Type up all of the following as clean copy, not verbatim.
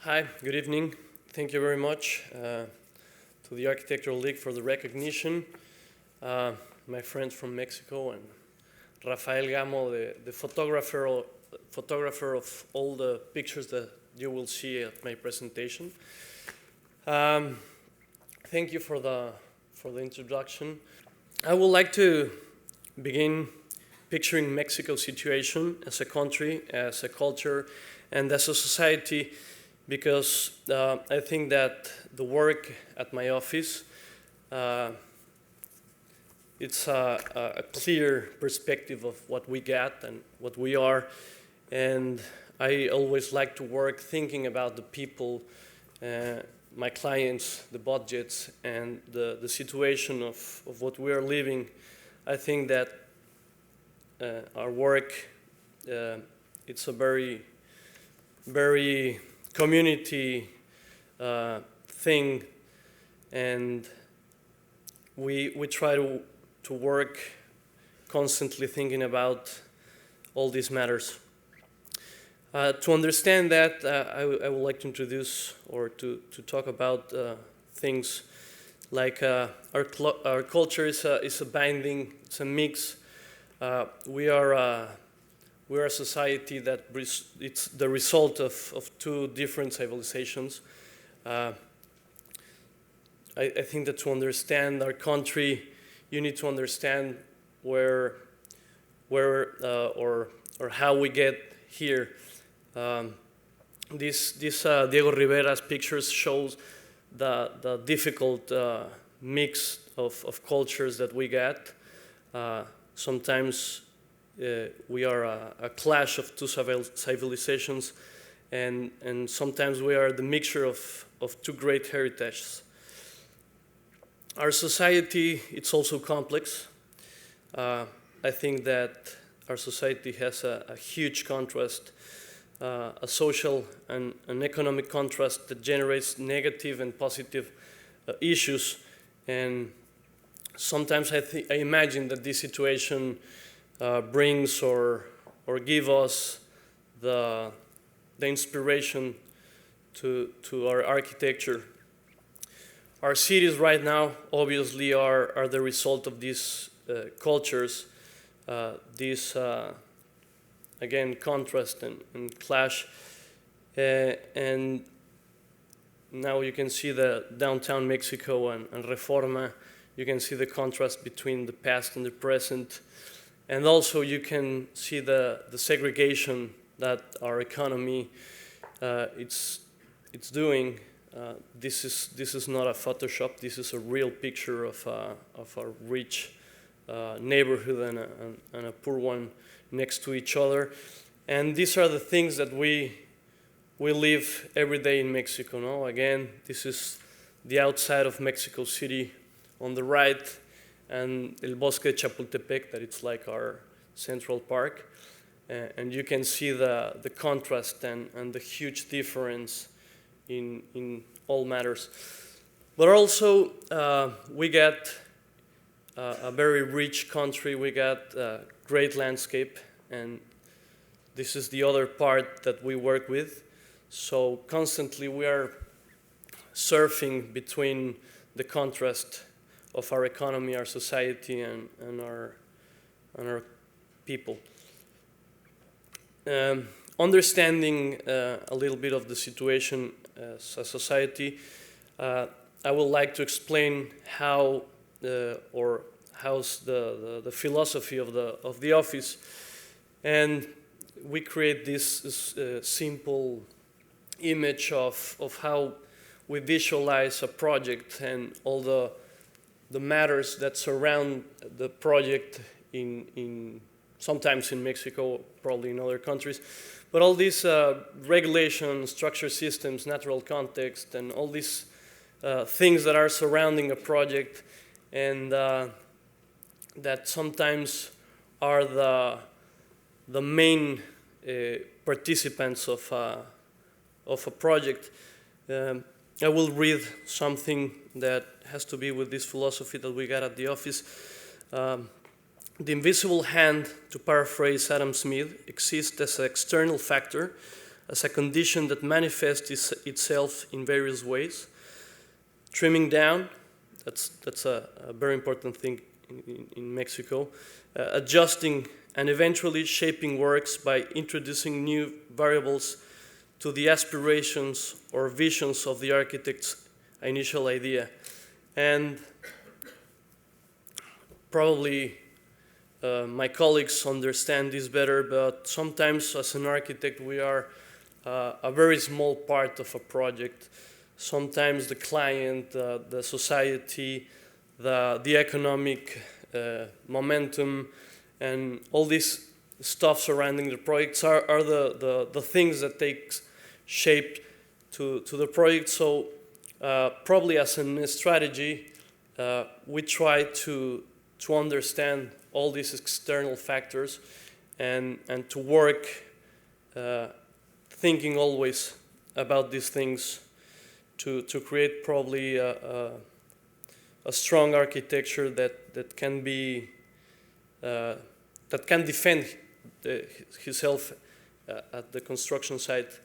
Hi, good evening. Thank you very much to the Architectural League for the recognition. My friends from Mexico and Rafael Gamo, the photographer of all the pictures that you will see at my presentation. Thank you for the introduction. I would like to begin picturing Mexico's situation as a country, as a culture, and as a society, because I think that the work at my office, it's a clear perspective of what we get and what we are, and I always like to work thinking about the people, my clients, the budgets, and the situation of what we are living. I think that our work, it's a very community thing, and we try to work constantly thinking about all these matters. To understand that, I would like to introduce or to talk about things like our culture is a binding, it's a mix. We are a society that it's the result of two different civilizations. I think that to understand our country, you need to understand where or how we get here. This Diego Rivera's pictures shows the difficult mix of cultures that we get. Sometimes we are a clash of two civilizations, and sometimes we are the mixture of two great heritages. Our society, it's also complex. I think that our society has a huge contrast, a social and an economic contrast that generates negative and positive issues. And sometimes I imagine that this situation brings or give us the inspiration to our architecture. Our cities right now obviously are the result of these cultures, this again contrast and clash, and now you can see the downtown Mexico and Reforma. You can see the contrast between the past and the present. And also you can see the segregation that our economy it's doing. This is not a Photoshop. This is a real picture of a rich neighborhood and a poor one next to each other. And these are the things that we live every day in Mexico. No? Again, this is the outside of Mexico City on the right, and El Bosque de Chapultepec, that it's like our Central Park. And you can see the contrast and the huge difference in all matters. But also, we get a very rich country, we got a great landscape, and this is the other part that we work with. So constantly we are surfing between the contrast of our economy, our society, and our people. Understanding a little bit of the situation as a society, I would like to explain how how's the philosophy of the office, and we create this simple image of how we visualize a project and all the matters that surround the project in sometimes in Mexico, probably in other countries, but all these regulations, structure systems, natural context, and all these things that are surrounding a project, and that sometimes are the main participants of a project. I will read something that has to be with this philosophy that we got at the office. The invisible hand, to paraphrase Adam Smith, exists as an external factor, as a condition that manifests itself in various ways. Trimming down, that's a very important thing in Mexico. Adjusting and eventually shaping works by introducing new variables to the aspirations or visions of the architect's initial idea. And probably my colleagues understand this better, but sometimes as an architect we are a very small part of a project. Sometimes the client, the society, the economic momentum, and all this stuff surrounding the projects are the things that takes shape to the project. So probably as a strategy, we try to understand all these external factors and to work thinking always about these things to create probably a strong architecture that can be that can defend himself at the construction site.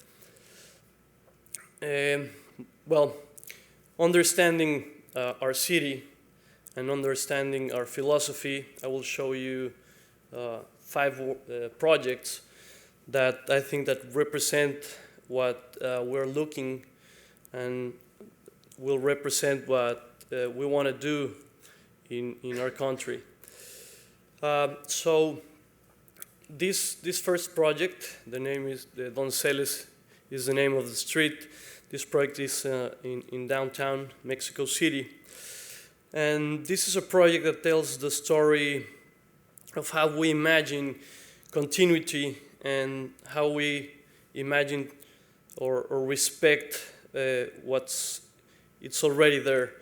Well, understanding our city and understanding our philosophy, I will show you 5 projects that I think that represent what we're looking and will represent what we want to do in our country. So this first project, the name is the Donceles, is the name of the street. This project is in downtown Mexico City. And this is a project that tells the story of how we imagine continuity and how we imagine or respect it's already there.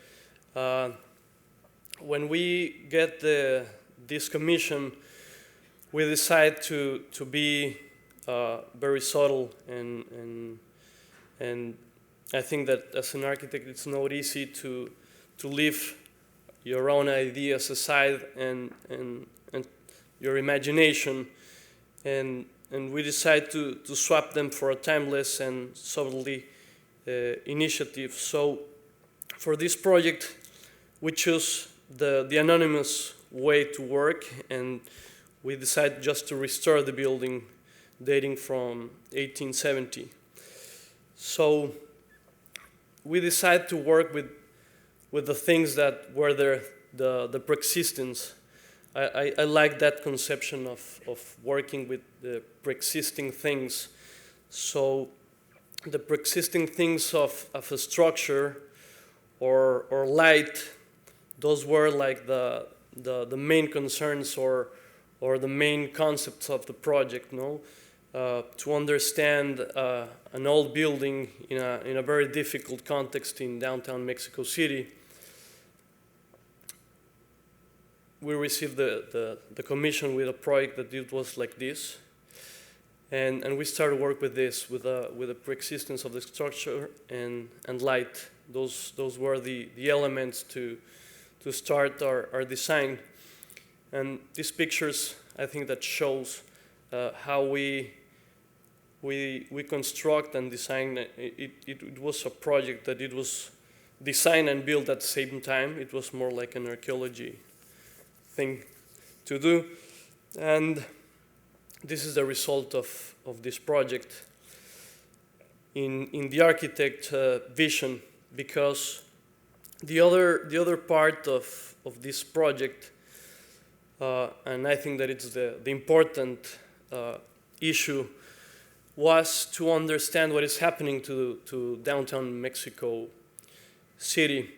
When we get this commission, we decide to be very subtle and I think that as an architect it's not easy to leave your own ideas aside and your imagination, and we decide to swap them for a timeless and subtly initiative. So for this project we choose the anonymous way to work, and we decided just to restore the building dating from 1870. So we decided to work with the things that were there, the preexistence. I like that conception of working with the preexisting things. So the preexisting things of a structure or light, those were like the main concerns or the main concepts of the project, no? To understand an old building in a very difficult context in downtown Mexico City, we received the commission with a project that it was like this, and we started work with this, with the preexistence of the structure and light. Those were the elements to start our design. And these pictures, I think, that shows how we construct and design. It was a project that it was designed and built at the same time. It was more like an archaeology thing to do. And this is the result of this project in the architect vision, because the other part of this project, and I think that it's the important issue, was to understand what is happening to downtown Mexico City.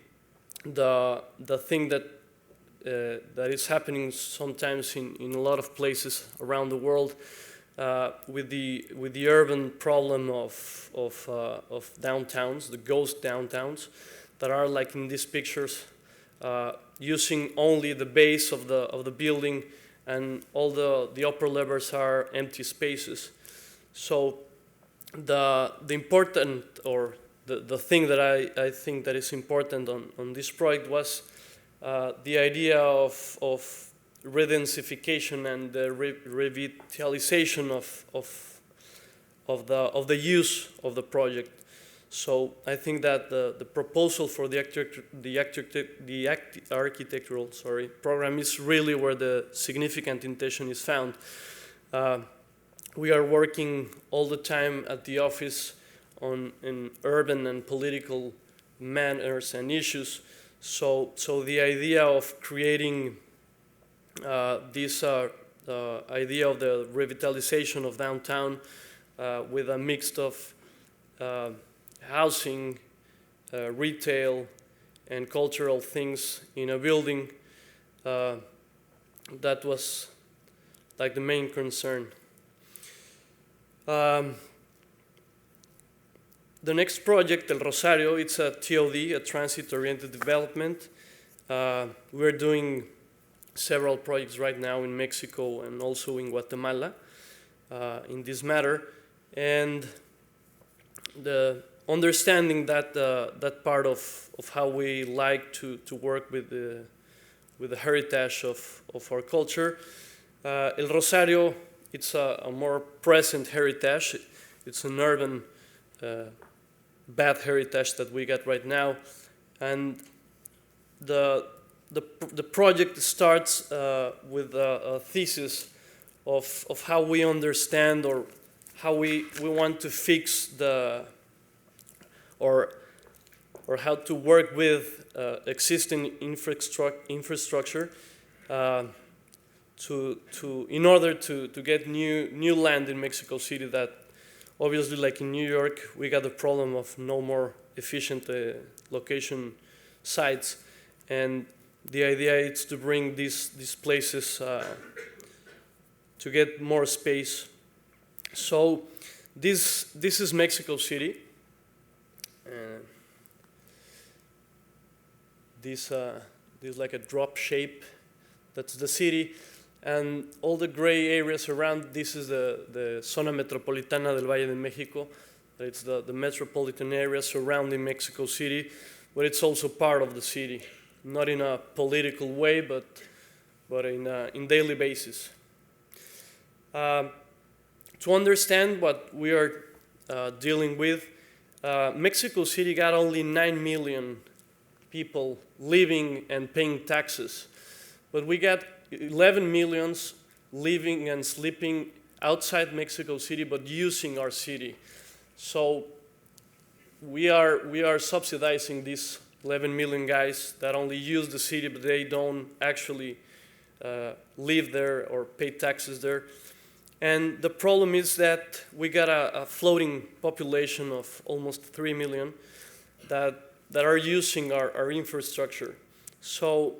The thing that is happening sometimes in a lot of places around the world, with the urban problem of downtowns, the ghost downtowns, that are like in these pictures, using only the base of the building, and all the upper levels are empty spaces. So the important, or the thing that I think that is important on this project was the idea of redensification and the revitalization the use of the project. So I think that the proposal for the architectural program is really where the significant intention is found. We are working all the time at the office in urban and political matters and issues. So the idea of creating this idea of the revitalization of downtown with a mix of housing, retail, and cultural things in a building, that was like the main concern. The next project, El Rosario, it's a TOD, a transit-oriented development. We're doing several projects right now in Mexico and also in Guatemala in this matter. And the understanding that that part of how we like to work with the heritage of our culture. El Rosario, it's a more present heritage. It's an urban bad heritage that we got right now, and the project starts with a thesis of how we understand or how we want to fix or how to work with existing infrastructure in order to get new land in Mexico City. That obviously, like in New York, we got the problem of no more efficient location sites, and the idea is to bring these places to get more space. So this is Mexico City. This like a drop shape. That's the city. And all the gray areas around, this is the Zona Metropolitana del Valle de Mexico. It's the metropolitan area surrounding Mexico City, but it's also part of the city. Not in a political way, but in daily basis. To understand what we are dealing with, Mexico City got only 9 million people living and paying taxes, but we got 11 millions living and sleeping outside Mexico City, but using our city. So we are subsidizing these 11 million guys that only use the city, but they don't actually live there or pay taxes there. And the problem is that we got a floating population of almost 3 million that are using our infrastructure. So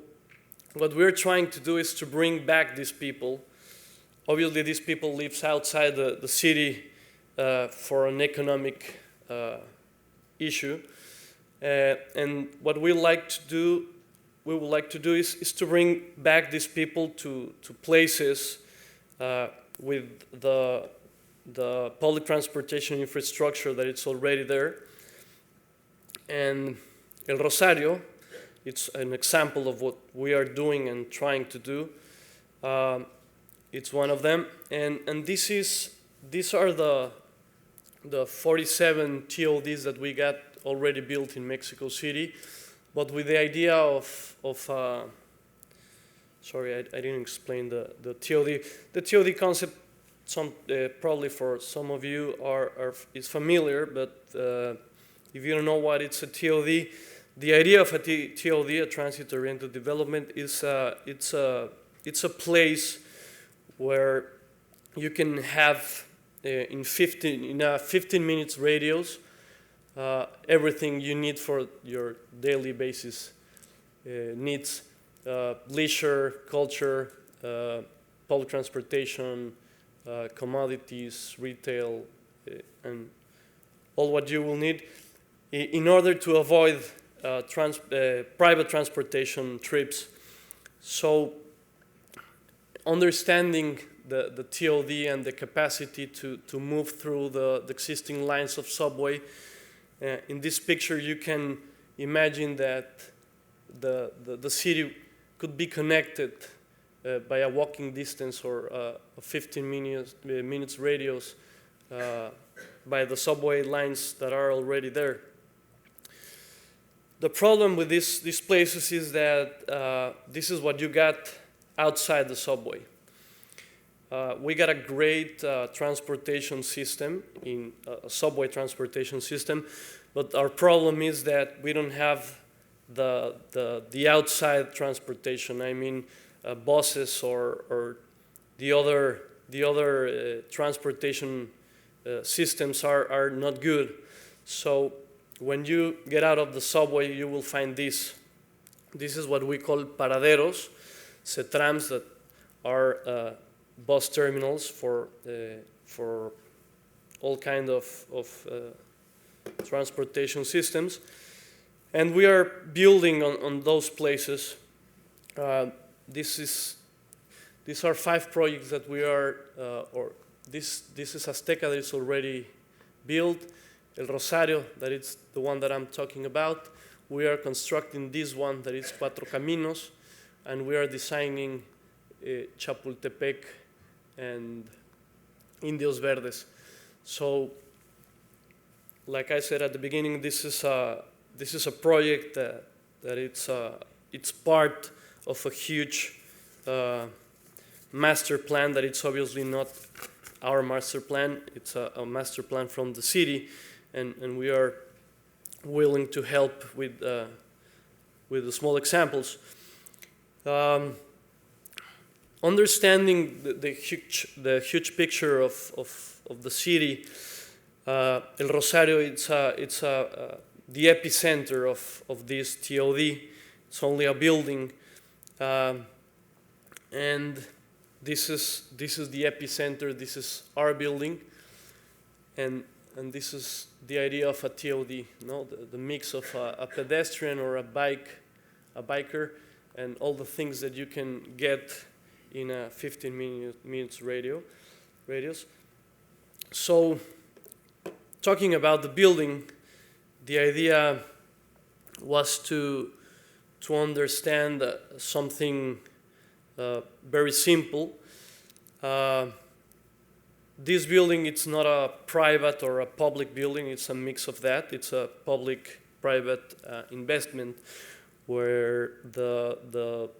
what we're trying to do is to bring back these people. Obviously, these people live outside the city for an economic issue. And what we would like to do is to bring back these people to places with the public transportation infrastructure that it's already there. And El Rosario, it's an example of what we are doing and trying to do. It's one of them, and these are the 47 TODs that we got already built in Mexico City, but with the idea of sorry, I didn't explain the TOD. The TOD concept, probably for some of you is familiar, but if you don't know what it's a TOD, the idea of a TOD, a transit-oriented development, is it's a place where you can have in a 15 minutes radius everything you need for your daily basis needs: leisure, culture, public transportation, commodities, retail, and all what you will need in order to avoid private transportation trips. So understanding the TOD and the capacity to move through the existing lines of subway, in this picture you can imagine that the city could be connected by a walking distance or a 15 minutes radius by the subway lines that are already there. The problem with these places is that this is what you got outside the subway. We got a great transportation system, in a subway transportation system, but our problem is that we don't have the outside transportation. I mean, buses or the other transportation systems are not good. So when you get out of the subway, you will find this. This is what we call paraderos, trams that are bus terminals for all kind of transportation systems. And we are building on those places. These are 5 projects that we are, this is Azteca that is already built. El Rosario, that is the one that I'm talking about. We are constructing this one that is Cuatro Caminos, and we are designing Chapultepec and Indios Verdes. So, like I said at the beginning, this is a project that it's part of a huge master plan that it's obviously not our master plan. It's a master plan from the city, and we are willing to help with the small examples. Understanding the huge picture of the city, El Rosario, it's the epicenter of this TOD. It's only a building, and this is the epicenter. This is our building, and this is the idea of a TOD. No, the mix of a pedestrian or a biker, and all the things that you can get in a 15 minutes radius. So, talking about the building, the idea was to understand something very simple. This building, it's not a private or a public building, it's a mix of that. It's a public-private investment where the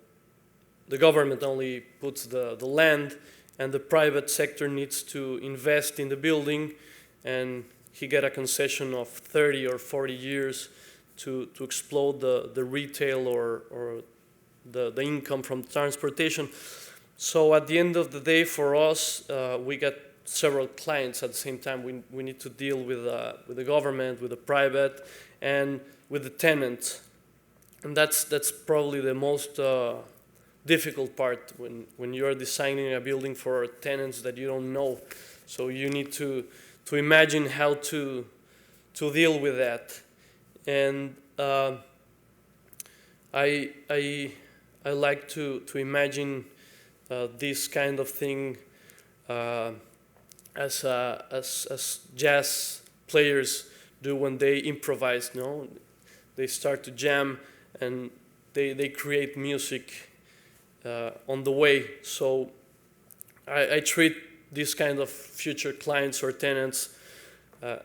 government only puts the land, and the private sector needs to invest in the building, and he get a concession of 30 or 40 years to explode the retail or the income from transportation. So at the end of the day, for us, we got several clients at the same time. We need to deal with the government, with the private, and with the tenants. And that's probably the most difficult part when you are designing a building for tenants that you don't know. So you need to imagine how to deal with that. And I like to imagine this kind of thing as jazz players do when they improvise. No, they start to jam and they create music on the way. So I treat these kind of future clients or tenants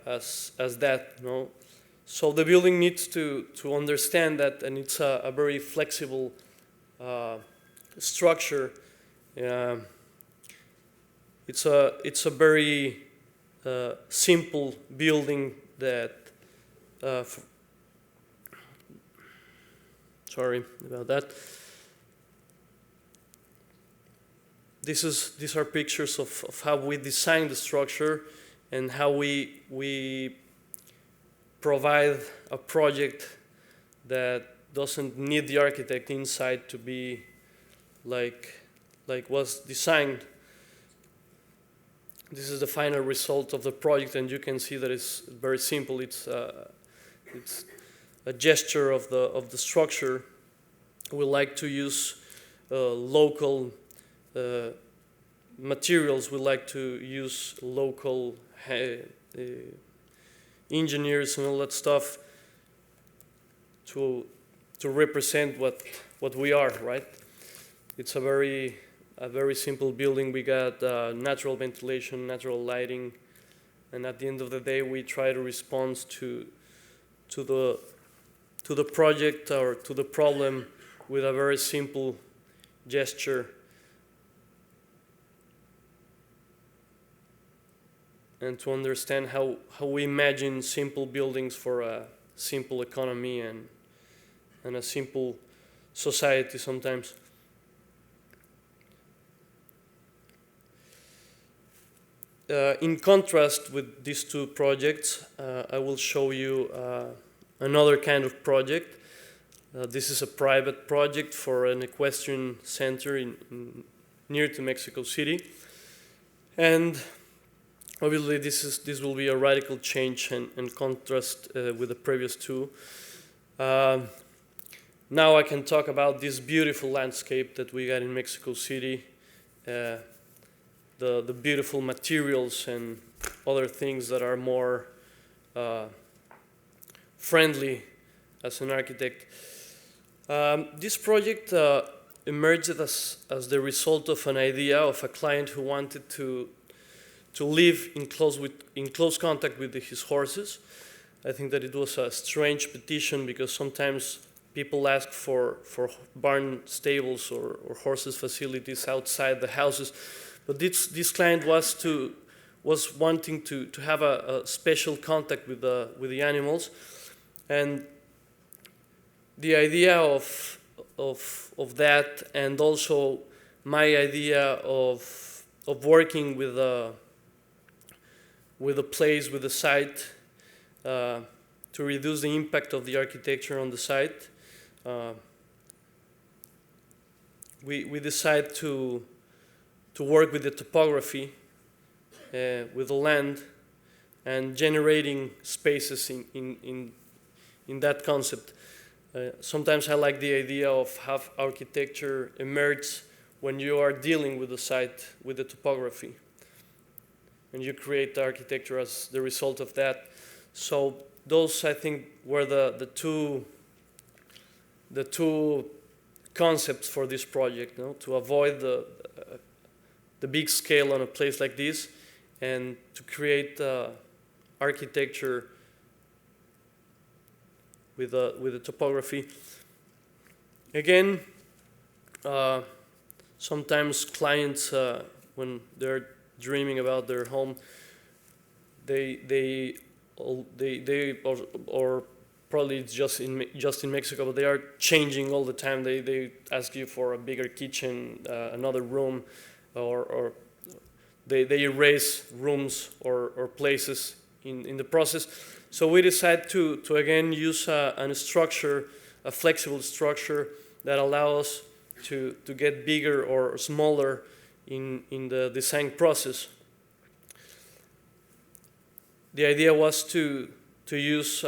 as that. No, so the building needs to understand that, and it's a very flexible structure. It's a very simple building that. Sorry about that. These are pictures of how we design the structure and how we provide a project that doesn't need the architect inside to be like was designed. This is the final result of the project, and you can see that it's very simple. It's a gesture of the structure. We like to use local materials. We like to use local engineers and all that stuff to represent what we are, right? It's a very simple building. We got natural ventilation, natural lighting, and at the end of the day, we try to respond to the project or to the problem with a very simple gesture. And to understand how we imagine simple buildings for a simple economy and a simple society sometimes. In contrast with these two projects, I will show you another kind of project. This is a private project for an equestrian center near to Mexico City. And obviously, this will be a radical change and contrast with the previous two. Now I can talk about this beautiful landscape that we got in Mexico City, the beautiful materials and other things that are more friendly as an architect. This project emerged as the result of an idea of a client who wanted to live in close contact with his horses. I think that it was a strange petition because sometimes people ask for barn stables or horses facilities outside the houses, but this client was wanting to have a special contact with the animals, and the idea of that, and also my idea of working with a place, with a site, to reduce the impact of the architecture on the site. We decide to work with the topography, with the land, and generating spaces in that concept. Sometimes I like the idea of have architecture emerge when you are dealing with the site, with the topography, and you create the architecture as the result of that. So those, I think, were the two concepts for this project, to avoid the big scale on a place like this, and to create architecture with the topography. Again, sometimes clients, when they're dreaming about their home, they or probably it's just in Mexico, but they are changing all the time. They ask you for a bigger kitchen, another room, or they erase rooms or places in the process. So we decide to again use a structure, a flexible structure that allows us to get bigger or smaller in the design process. The idea was to use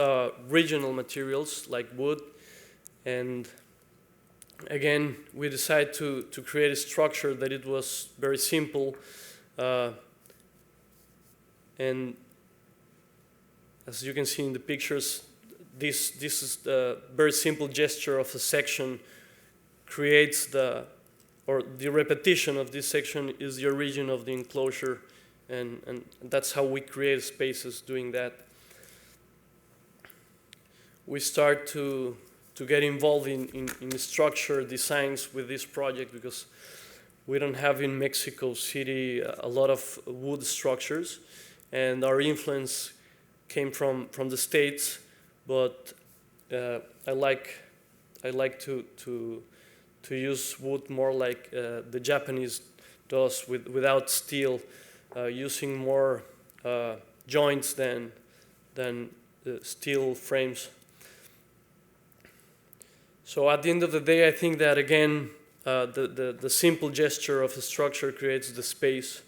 regional materials like wood, and again we decided to create a structure that it was very simple, and as you can see in the pictures, this is the very simple gesture of a section creates the repetition of this section is the origin of the enclosure, and that's how we create spaces doing that. We start to get involved in structure designs with this project because we don't have in Mexico City a lot of wood structures, and our influence came from the States, but I like to use wood more like the Japanese does, without steel, using more joints than steel frames. So at the end of the day, I think that again, the simple gesture of a structure creates the space.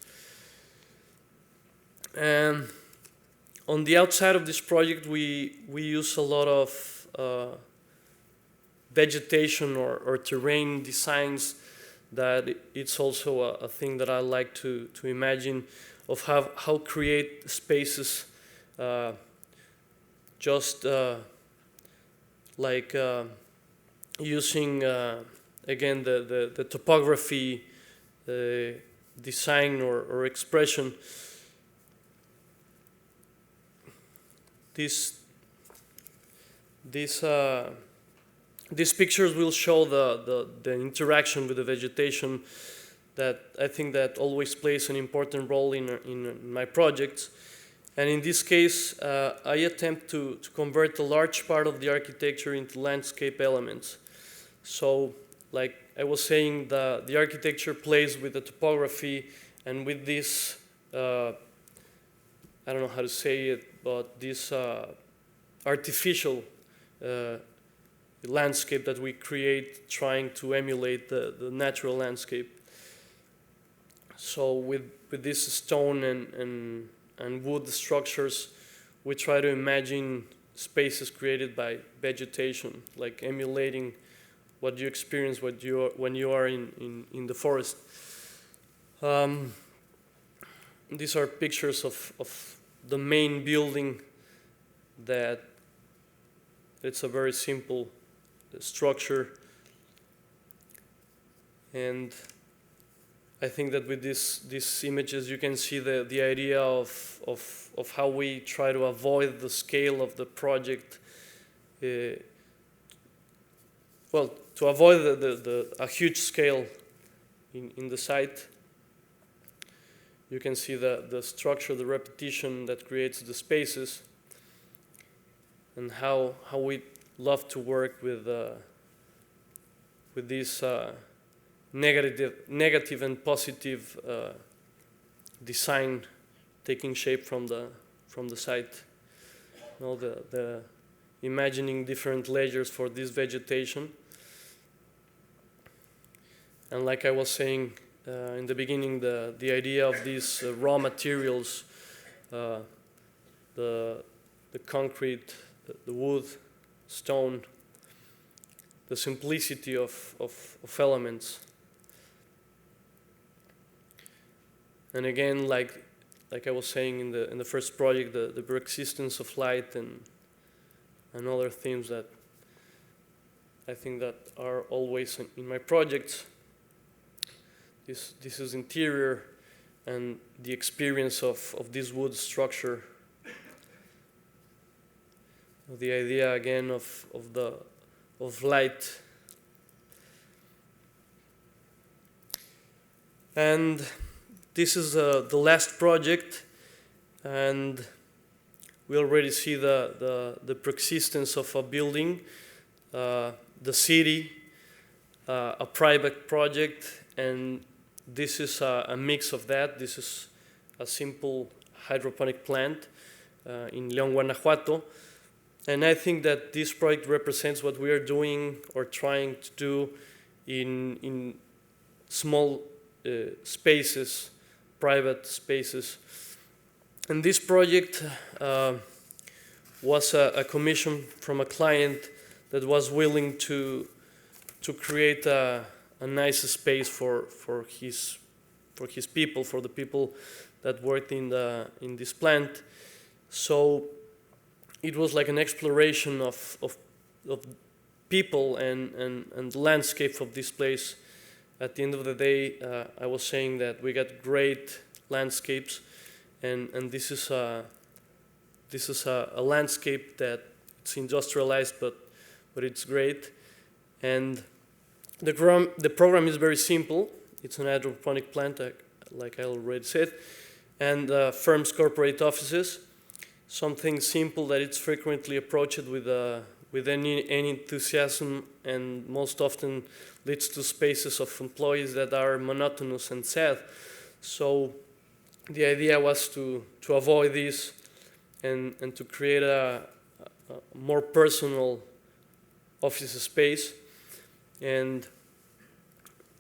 And on the outside of this project, we use a lot of vegetation or terrain designs that it's also a thing that I like to imagine, of how create spaces just like using again the topography design or expression. This, this, these pictures will show the interaction with the vegetation that I think that always plays an important role in my projects. And in this case, I attempt to convert a large part of the architecture into landscape elements. So, like I was saying, the architecture plays with the topography and with this, I don't know how to say it, but this artificial landscape that we create trying to emulate the natural landscape. So with this stone and wood structures, we try to imagine spaces created by vegetation, like emulating what you experience when you are in the forest. These are pictures of the main building that it's a very simple structure. And I think that with these images you can see the idea of how we try to avoid the scale of the project. Well, to avoid a huge scale in the site. You can see the structure, the repetition that creates the spaces, and how we love to work with this negative and positive design taking shape from the site. You know, the imagining different layers for this vegetation. And like I was saying in the beginning, the idea of these raw materials, the concrete, the wood, stone, the simplicity of elements. And again, like I was saying in the first project, the persistence of light and other themes that I think that are always in my projects. This is interior and the experience of this wood structure. The idea again of light. And this is the last project, and we already see the persistence of a building, the city, a private project, and this is a mix of that. This is a simple hydroponic plant in León, Guanajuato. And I think that this project represents what we are doing or trying to do in small spaces, private spaces. And this project was a commission from a client that was willing to create a nice space for his people, for the people that worked in this plant. So it was like an exploration of people and the landscape of this place. At the end of the day, I was saying that we got great landscapes, and this is a landscape that it's industrialized, but it's great. And the program is very simple. It's an hydroponic plant, like I already said, and firms, corporate offices. Something simple that it's frequently approached with any enthusiasm, and most often leads to spaces of employees that are monotonous and sad. So the idea was to avoid this and to create a more personal office space. And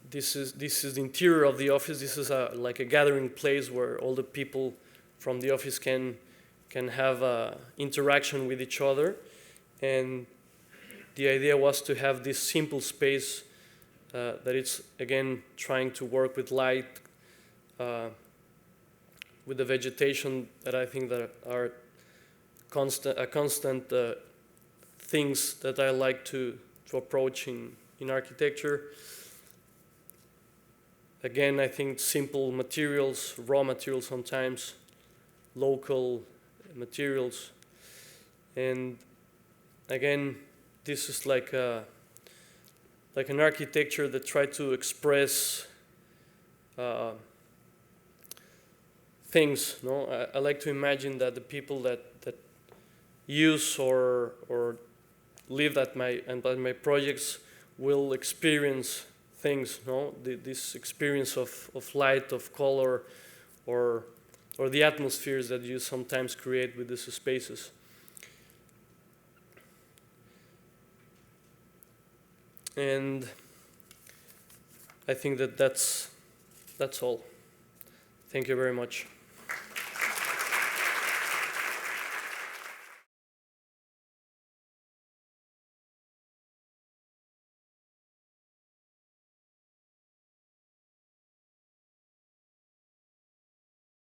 this is the interior of the office. This is like a gathering place where all the people from the office can have interaction with each other. And the idea was to have this simple space that it's, again, trying to work with light, with the vegetation that I think that are constant things that I like to approach in architecture. Again, I think simple materials, raw materials sometimes, local materials. And again, this is like an architecture that tried to express things. No, I like to imagine that the people that use or live at my projects will experience things. No, this experience of light, of color, or the atmospheres that you sometimes create with these spaces. And I think that that's all. Thank you very much.